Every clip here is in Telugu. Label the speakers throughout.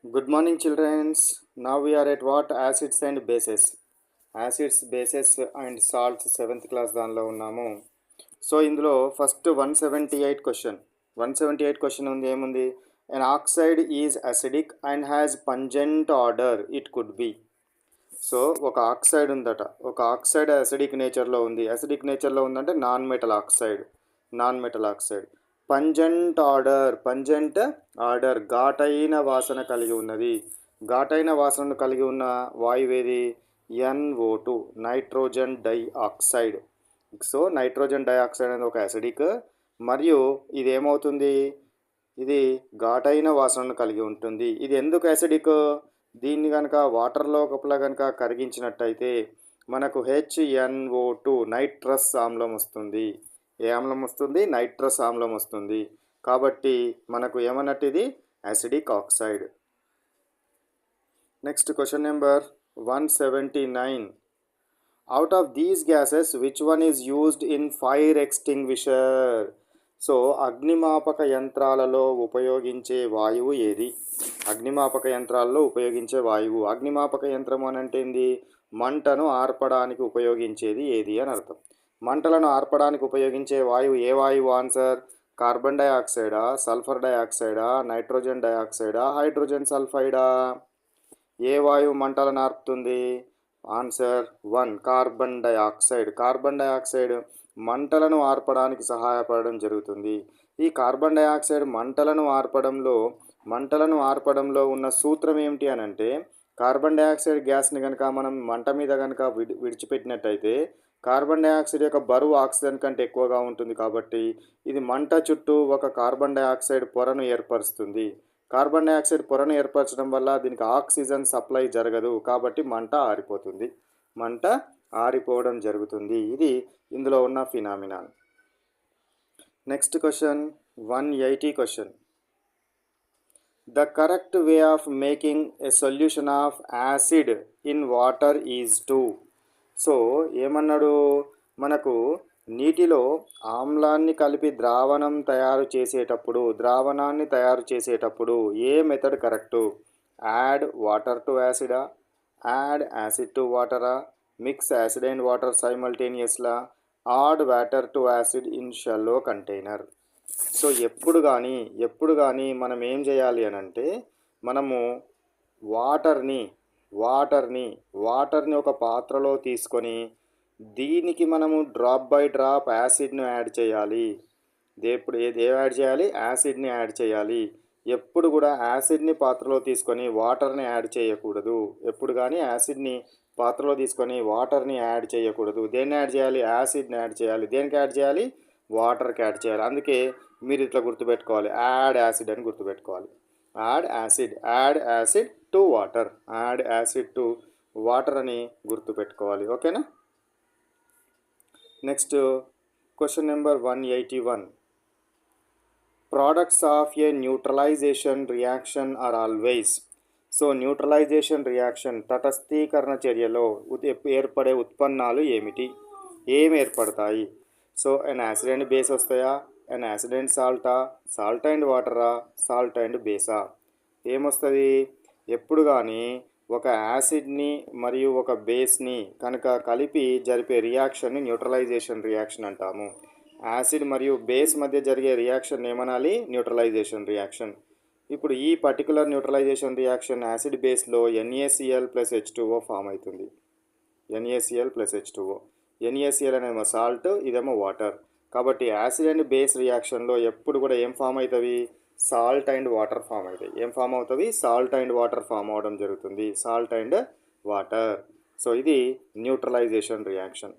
Speaker 1: Good morning, children. Now we are at what? Acids and bases. Acids, bases and salts 7th class దానిలో ఉన్నాము. సో ఇందులో ఫస్ట్ 178 క్వశ్చన్ 178 క్వశ్చన్ ఉంది ఏముంది? An oxide is acidic and has pungent odor. It could be. So ఒక ఆక్సైడ్ ఉందట. ఒక ఆక్సైడ్ అసిడిక్ నేచర్లో ఉంది. అసిడిక్ నేచర్లో ఉందంటే non metal oxide. Pungent order ఘాటైన వాసన కలిగి ఉన్నది. ఘాటైన వాసనను కలిగి ఉన్న వాయువేది? NO2 nitrogen dioxide. So nitrogen dioxide అనేది ఒక అసిడిక్, మరియు ఇది ఏమవుతుంది? ఇది ఘాటైన వాసనను కలిగి ఉంటుంది. ఇది ఎందుకు అసిడిక్? దీన్ని కనుక వాటర్లో కప్పులా కనుక కరిగించినట్టయితే మనకు HNO2 నైట్రస్ ఆమ్లం వస్తుంది. ఏ ఆమ్లం వస్తుంది? నైట్రస్ ఆమ్లం వస్తుంది. కాబట్టి మనకు ఏమన్నట్టు ఇది acidic oxide. Next question number 179. Out of these gases which one is used in fire extinguisher? So అగ్నిమాపక యంత్రాలలో ఉపయోగించే వాయువు ఏది? అగ్నిమాపక యంత్రాలలో ఉపయోగించే వాయువు. అగ్నిమాపక యంత్రం అని అంటే ఏంది? మంటను ఆర్పడానికి ఉపయోగించేది ఏది అని అర్థం. మంటలను ఆర్పడానికి ఉపయోగించే వాయువు ఏ వాయువు? ఆన్సర్ కార్బన్ డైఆక్సైడా, సల్ఫర్ డైఆక్సైడా, నైట్రోజన్ డైఆక్సైడా, హైడ్రోజన్ సల్ఫైడా? ఏ వాయువు మంటలను ఆర్పుతుంది? Answer 1 carbon dioxide. Carbon dioxide మంటలను ఆర్పడానికి సహాయపడడం జరుగుతుంది. ఈ కార్బన్ డైఆక్సైడ్ మంటలను ఆర్పడంలో ఉన్న సూత్రం ఏమిటి అని అంటే, కార్బన్ డైఆక్సైడ్ గ్యాస్ని కనుక మనం మంట మీద కనుక విడిచిపెట్టినట్టయితే కార్బన్ డైఆక్సైడ్ యొక్క బరువు ఆక్సిజన్ కంటే ఎక్కువగా ఉంటుంది. కాబట్టి ఇది మంట చుట్టూ ఒక కార్బన్ డైఆక్సైడ్ పొరను ఏర్పరుస్తుంది. కార్బన్ డైఆక్సైడ్ పొరను ఏర్పరచడం వల్ల దీనికి ఆక్సిజన్ సప్లై జరగదు. కాబట్టి మంట ఆరిపోవడం జరుగుతుంది. ఇది ఇందులో ఉన్న phenomenon. Next question 180 question. The correct way of making a solution of acid in water is to. So ఏమన్నాడు? మనకు నీటిలో ఆమ్లాన్ని కలిపి ద్రావణాన్ని తయారు చేసేటప్పుడు ఏ method correct? Add water to యాసిడా, యాడ్ యాసిడ్ టు వాటరా, మిక్స్ యాసిడ్ అండ్ వాటర్ సైమల్టేనియస్లా, add water to acid in shallow container. So ఎప్పుడు కానీ మనం ఏం చేయాలి అని అంటే, మనము వాటర్ని ఒక పాత్రలో తీసుకొని దీనికి మనము డ్రాప్ బై డ్రాప్ యాసిడ్ను యాడ్ చేయాలి. యాసిడ్ని యాడ్ చేయాలి. ఎప్పుడు కూడా యాసిడ్ని పాత్రలో తీసుకొని వాటర్ని యాడ్ చేయకూడదు. దేన్ని యాడ్ చేయాలి? యాసిడ్ని యాడ్ చేయాలి. దేనికి యాడ్ చేయాలి? వాటర్కి యాడ్ చేయాలి. అందుకే మీరు ఇట్లా గుర్తుపెట్టుకోవాలి, యాడ్ యాసిడ్ అని గుర్తుపెట్టుకోవాలి. యాడ్ యాసిడ్ టు వాటర్ అని గుర్తుపెట్టుకోవాలి. ఓకేనా? Next question number 181. Products of a neutralization reaction are always. So neutralization reaction తటస్థీకరణ చర్యలో ఏర్పడే ఉత్పన్నాలు ఏమిటి? ఏమి ఏర్పడతాయి? So an acid and base వస్తాయా? ఎన్ యాసిడ్ అండ్ సాల్టా, సాల్ట్ అండ్ వాటరా, సాల్ట్ అండ్ బేసా? ఏమొస్తుంది? ఎప్పుడు కానీ ఒక యాసిడ్ని మరియు ఒక బేస్ని కనుక కలిపి జరిపే రియాక్షన్ని న్యూట్రలైజేషన్ రియాక్షన్ అంటాము. యాసిడ్ మరియు బేస్ మధ్య జరిగే రియాక్షన్ ఏమనాలి? Neutralisation reaction. ఇప్పుడు ఈ పర్టికులర్ న్యూట్రలైజేషన్ రియాక్షన్ యాసిడ్ బేస్లో NaCl+H2O ఫామ్ అవుతుంది. NaCl అనేమో సాల్ట్, ఇదేమో వాటర్. కాబట్టి యాసిడ్ అండ్ బేస్ రియాక్షన్లో ఎప్పుడు కూడా ఏం ఫామ్ అవుతుంది? సాల్ట్ అండ్ వాటర్ ఫామ్ అవుతాయి. ఏం ఫామ్ అవుతుంది? సాల్ట్ అండ్ వాటర్ ఫామ్ అవడం జరుగుతుంది. Salt and water. సో ఇది న్యూట్రలైజేషన్ రియాక్షన్.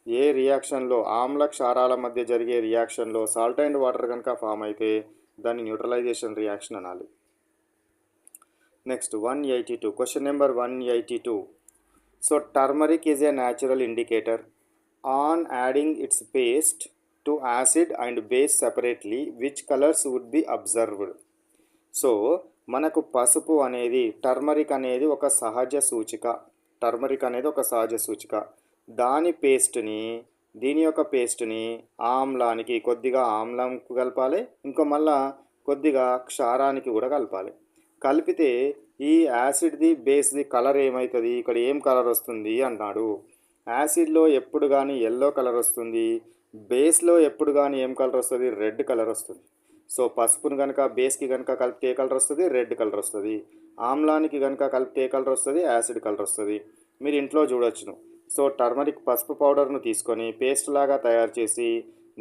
Speaker 1: ఏ రియాక్షన్లో ఆమ్ల క్షారాల మధ్య జరిగే రియాక్షన్లో సాల్ట్ అండ్ వాటర్ కనుక ఫామ్ అయితే దాన్ని న్యూట్రలైజేషన్ రియాక్షన్ అనాలి. Next 182 question number 182. So turmeric is a natural indicator. On adding its paste to acid and base separately which colours would be observed. సో మనకు పసుపు అనేది, టర్మరిక్ అనేది ఒక సహజ సూచిక. దీని యొక్క పేస్ట్ని ఆమ్లానికి కొద్దిగా ఆమ్లంకు కలపాలి, మళ్ళా కొద్దిగా క్షారానికి కూడా కలపాలి. కలిపితే ఈ యాసిడ్ది బేస్ది కలర్ ఏమవుతుంది, ఇక్కడ ఏం కలర్ వస్తుంది అన్నాడు. యాసిడ్లో ఎప్పుడు కానీ ఎల్లో కలర్ వస్తుంది, బేస్లో ఎప్పుడు కానీ ఏం కలర్ వస్తుంది, రెడ్ కలర్ వస్తుంది. సో పసుపును కనుక బేస్కి కనుక కలిపితే ఏ కలర్ వస్తుంది, రెడ్ కలర్ వస్తుంది. ఆమ్లానికి కనుక కలిపితే ఏ కలర్ వస్తుంది, యాసిడ్ కలర్ వస్తుంది. మీరు ఇంట్లో చూడొచ్చును. సో టర్మరిక్ పసుపు పౌడర్ను తీసుకొని పేస్ట్ లాగా తయారు చేసి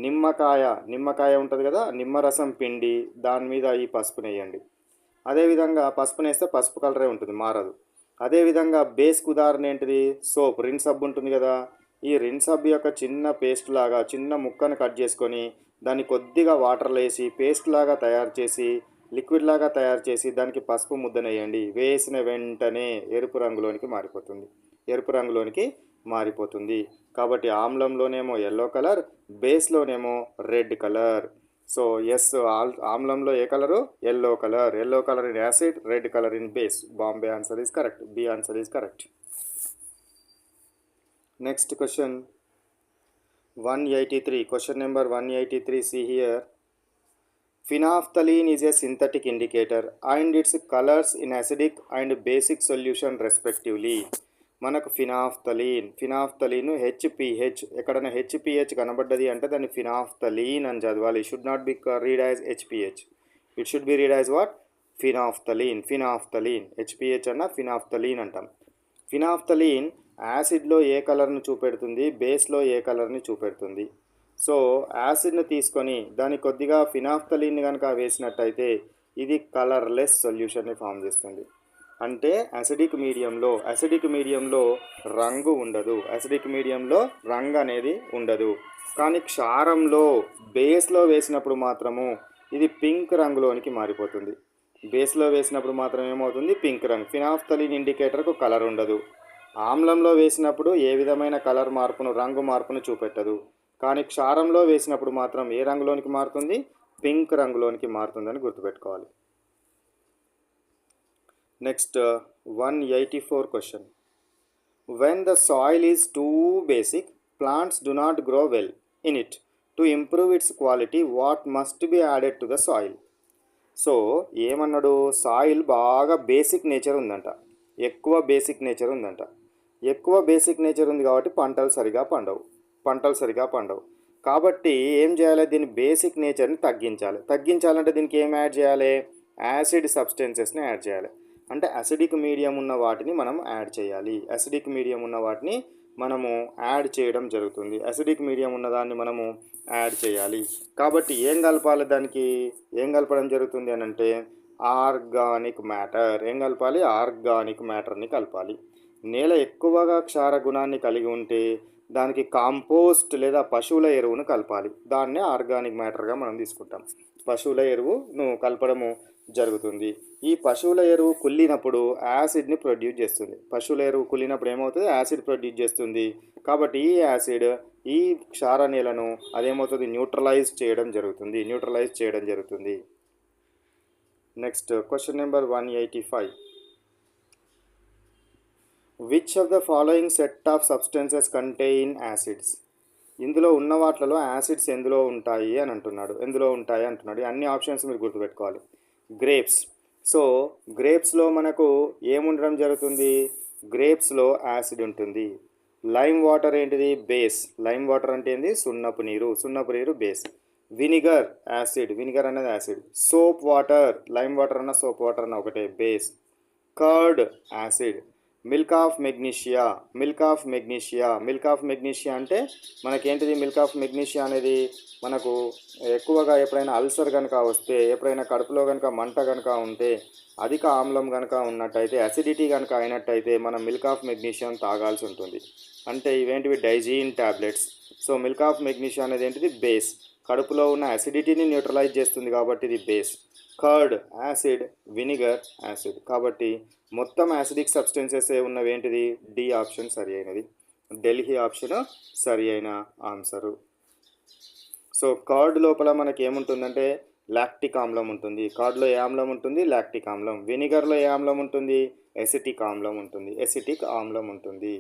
Speaker 1: నిమ్మకాయ ఉంటుంది కదా, నిమ్మరసం పిండి దాని మీద ఈ పసుపుని వేయండి. అదేవిధంగా పసుపుని వేస్తే పసుపు కలరే ఉంటుంది, మారదు. అదేవిధంగా బేస్కి ఉదాహరణ ఏంటిది, సోప్, రిన్ సబ్బు ఉంటుంది కదా. ఈ రిన్ సబ్బు యొక్క చిన్న పేస్ట్ లాగా చిన్న ముక్కను కట్ చేసుకొని దాన్ని కొద్దిగా వాటర్లో వేసి పేస్ట్ లాగా తయారు చేసి లిక్విడ్ లాగా తయారు చేసి దానికి పసుపు ముద్దనేయండి. వేసిన వెంటనే ఎరుపు రంగులోనికి మారిపోతుంది. కాబట్టి ఆమ్లంలోనేమో ఎల్లో కలర్, బేస్లోనేమో రెడ్ కలర్. సో ఎస్, ఆమ్లంలో ఏ colour, yellow colour in acid, red colour in base. బాంబే answer is correct, B answer is correct. Next question 183. Question number 183. See here. Phenolphthalein is a synthetic indicator and its colors in acidic and basic solution respectively. మనకు ఫినాఫ్థలీన్ HPH, ఎక్కడైనా HPH కనబడ్డది అంటే దాన్ని ఫినాఫ్థలీన్ అని చదవాలి. Should not be read as HPH. It should be read as what, phenolphthalein. HPH అన్న ఫినాఫ్థలీన్ అంటాం. ఫినాఫ్థలీన్ యాసిడ్లో ఏ కలర్ను చూపెడుతుంది, బేస్లో ఏ కలర్ని చూపెడుతుంది. సో యాసిడ్ని తీసుకొని దాన్ని కొద్దిగా ఫినాఫ్థలీన్ కనుక వేసినట్టయితే ఇది కలర్లెస్ సొల్యూషన్ని ఫామ్ చేస్తుంది. అంటే అసిడిక్ మీడియంలో రంగు ఉండదు, రంగు అనేది ఉండదు. కానీ క్షారంలో బేస్లో వేసినప్పుడు మాత్రము ఇది పింక్ రంగులోనికి మారిపోతుంది. బేస్లో వేసినప్పుడు మాత్రం ఏమవుతుంది, పింక్ రంగు. ఫినాఫ్థలీన్ ఇండికేటర్కు కలర్ ఉండదు. ఆమ్లంలో వేసినప్పుడు ఏ విధమైన రంగు మార్పును చూపెట్టదు. కానీ క్షారంలో వేసినప్పుడు మాత్రం ఏ రంగులోనికి మారుతుంది, పింక్ రంగులోనికి మారుతుందని గుర్తుపెట్టుకోవాలి. Next 184 question. When the soil is two basic, plants do not grow well in it. To improve it's quality what must be added to the soil. So ఏమన్నాడు, సాయిల్ బాగా బేసిక్ నేచర్ ఉందంట, ఎక్కువ బేసిక్ నేచర్ ఉంది కాబట్టి పంటలు సరిగా పండవు. కాబట్టి ఏం చేయాలి, దీని బేసిక్ నేచర్ని తగ్గించాలంటే దీనికి ఏం యాడ్ చేయాలి, యాసిడ్ సబ్స్టెన్సెస్ని యాడ్ చేయాలి. అంటే అసిడిక్ మీడియం ఉన్న వాటిని మనం యాడ్ చేయాలి. యాడ్ చేయడం జరుగుతుంది. అసిడిక్ మీడియం ఉన్నదాన్ని మనము యాడ్ చేయాలి. కాబట్టి ఏం కలపడం జరుగుతుంది అని అంటే ఆర్గానిక్ మ్యాటర్ని కలపాలి. నేల ఎక్కువగా క్షార గుణాన్ని కలిగి ఉంటే దానికి కాంపోస్ట్ లేదా పశువుల ఎరువును కలపాలి. దాన్నే ఆర్గానిక్ మ్యాటర్గా మనం తీసుకుంటాం. పశువుల ఎరువును కలపడము జరుగుతుంది. ఈ పశువుల ఎరువు కుళ్ళినప్పుడు యాసిడ్ని ప్రొడ్యూస్ చేస్తుంది. ఏమవుతుంది, యాసిడ్ ప్రొడ్యూస్ చేస్తుంది. కాబట్టి ఈ యాసిడ్ ఈ క్షార నేలను అదేమవుతుంది, న్యూట్రలైజ్ చేయడం జరుగుతుంది. Next question number 185. Which of the following set of substances contain acids. ఇందులో ఉన్న వాటిలో యాసిడ్స్ ఎందులో ఉంటాయి అంటున్నాడు. అన్ని ఆప్షన్స్ మీరు గుర్తుపెట్టుకోవాలి. గ్రేప్స్. సో గ్రేప్స్లో మనకు ఏముండడం జరుగుతుంది, గ్రేప్స్లో యాసిడ్ ఉంటుంది. లైమ్ వాటర్ ఏంటిది, బేస్. లైమ్ వాటర్ అంటే ఏంది, సున్నపు నీరు బేస్. వినిగర్ అనేది acid. Soap water, lime water అన్న సోప్ వాటర్ అన్న ఒకటే, base. Curd acid. Milk of magnesia అంటే మనకేంటిది, మిల్క్ ఆఫ్ మెగ్నీషియా అనేది మనకు ఎక్కువగా ఎప్పుడైనా అల్సర్ కనుక వస్తే, ఎప్పుడైనా కడుపులో కనుక మంట కనుక ఉంటే, అధిక ఆమ్లం కనుక ఉన్నట్టయితే, అసిడిటీ కనుక అయినట్టయితే మనం మిల్క్ ఆఫ్ మెగ్నీషియం తాగాల్సి ఉంటుంది. అంటే ఇవేంటివి, Digene tablets. So milk of magnesia అనేది ఏంటిది, బేస్. కడుపులో ఉన్న అసిడిటీని న్యూట్రలైజ్ చేస్తుంది కాబట్టి ఇది base. Curd acid, vinegar acid. కాబట్టి మొత్తం యాసిడిక్ సబ్స్టెన్సెస్ ఉన్నవి ఏంటిది, డి ఆప్షన్ సరి అయినది. ఢిల్లీ ఆప్షన్ సరి అయిన ఆన్సరు. సో కర్డ్ లోపల మనకి ఏముంటుందంటే లాక్టిక్ ఆమ్లం ఉంటుంది. కర్డ్లో ఏ ఆమ్లం ఉంటుంది, లాక్టిక్ ఆమ్లం. వినిగర్లో ఏ ఆమ్లం ఉంటుంది, ఎసిటిక్ ఆమ్లం ఉంటుంది.